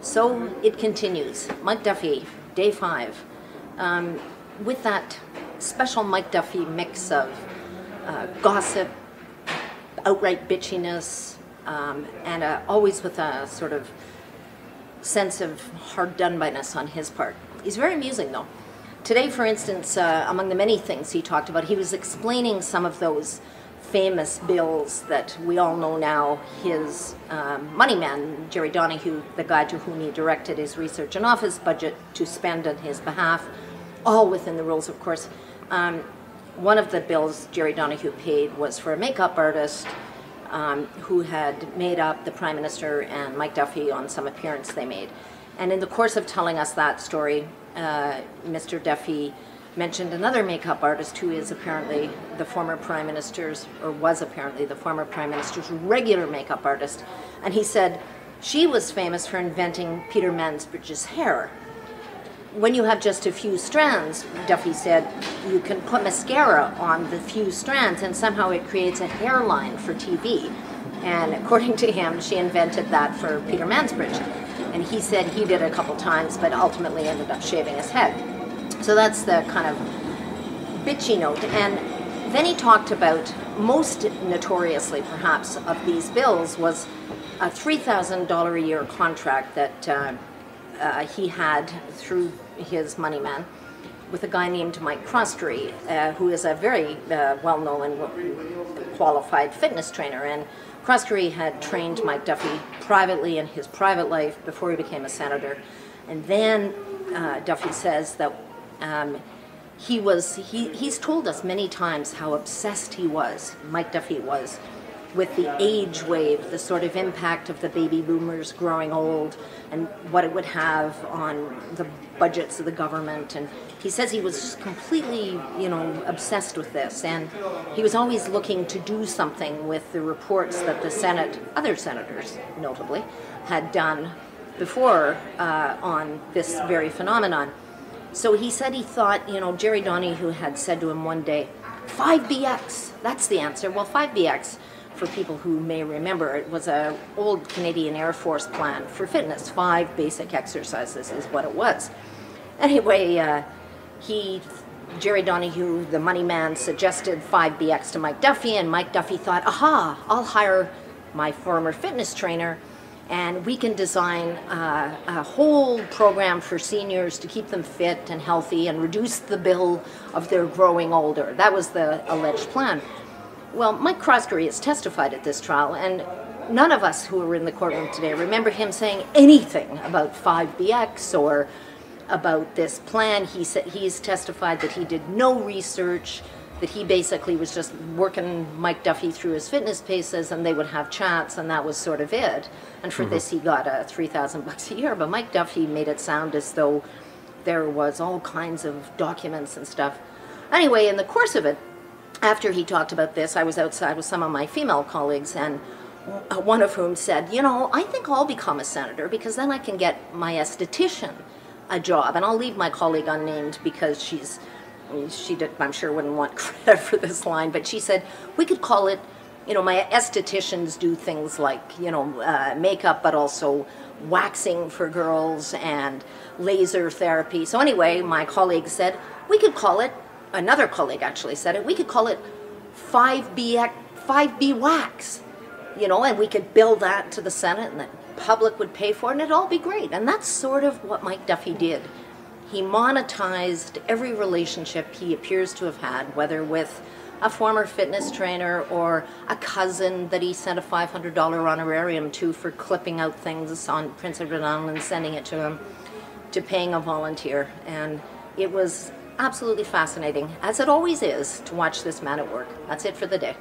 So it continues. Mike Duffy, day 5. With that special Mike Duffy mix of gossip, outright bitchiness, and always with a sort of sense of hard-done-by-ness on his part. He's very amusing, though. Today, for instance, among the many things he talked about, he was explaining some of those famous bills that we all know now. His money man, Jerry Donahue, the guy to whom he directed his research and office budget to spend on his behalf, all within the rules, of course. One of the bills Jerry Donahue paid was for a makeup artist who had made up the Prime Minister and Mike Duffy on some appearance they made. And in the course of telling us that story, Mr. Duffy mentioned another makeup artist who is apparently the former Prime Minister's, or was apparently the former Prime Minister's regular makeup artist. And he said she was famous for inventing Peter Mansbridge's hair. When you have just a few strands, Duffy said, you can put mascara on the few strands and somehow it creates a hairline for TV. And according to him, she invented that for Peter Mansbridge. And he said he did it a couple times, but ultimately ended up shaving his head. So that's the kind of bitchy note. And then he talked about, most notoriously perhaps, of these bills was a $3,000 a year contract that he had through his money man with a guy named Mike Christie, who is a very well-known and qualified fitness trainer. And Christie had trained Mike Duffy privately in his private life before he became a senator. And then Duffy says that he's told us many times how obsessed he was, Mike Duffy was, with the age wave, the sort of impact of the baby boomers growing old and what it would have on the budgets of the government. And he says he was just completely, obsessed with this. And he was always looking to do something with the reports that the Senate, other senators notably, had done before on this very phenomenon. So he said he thought, Jerry Donahue had said to him one day, 5BX, that's the answer. Well, 5BX, for people who may remember, it was an old Canadian Air Force plan for fitness. 5 basic exercises is what it was. Anyway, Jerry Donahue, the money man, suggested 5BX to Mike Duffy, and Mike Duffy thought, aha, I'll hire my former fitness trainer, and we can design a whole program for seniors to keep them fit and healthy and reduce the bill of their growing older. That was the alleged plan. Well, Mike Christie has testified at this trial, and none of us who were in the courtroom today remember him saying anything about 5BX or about this plan. He's testified that he did no research, that he basically was just working Mike Duffy through his fitness paces, and they would have chats, and that was sort of it. And for this, he got $3,000 a year. But Mike Duffy made it sound as though there was all kinds of documents and stuff. Anyway, in the course of it, after he talked about this, I was outside with some of my female colleagues, and one of whom said, I think I'll become a senator because then I can get my esthetician a job. And I'll leave my colleague unnamed because she I'm sure wouldn't want credit for this line, but she said, we could call it, my estheticians do things like, makeup, but also waxing for girls and laser therapy. So anyway, my colleague said, we could call it, another colleague actually said it, we could call it 5B wax, and we could bill that to the Senate and the public would pay for it and it'd all be great. And that's sort of what Mike Duffy did. He monetized every relationship he appears to have had, whether with a former fitness trainer or a cousin that he sent a $500 honorarium to for clipping out things on Prince Edward Island and sending it to him, to paying a volunteer. And it was absolutely fascinating, as it always is, to watch this man at work. That's it for the day.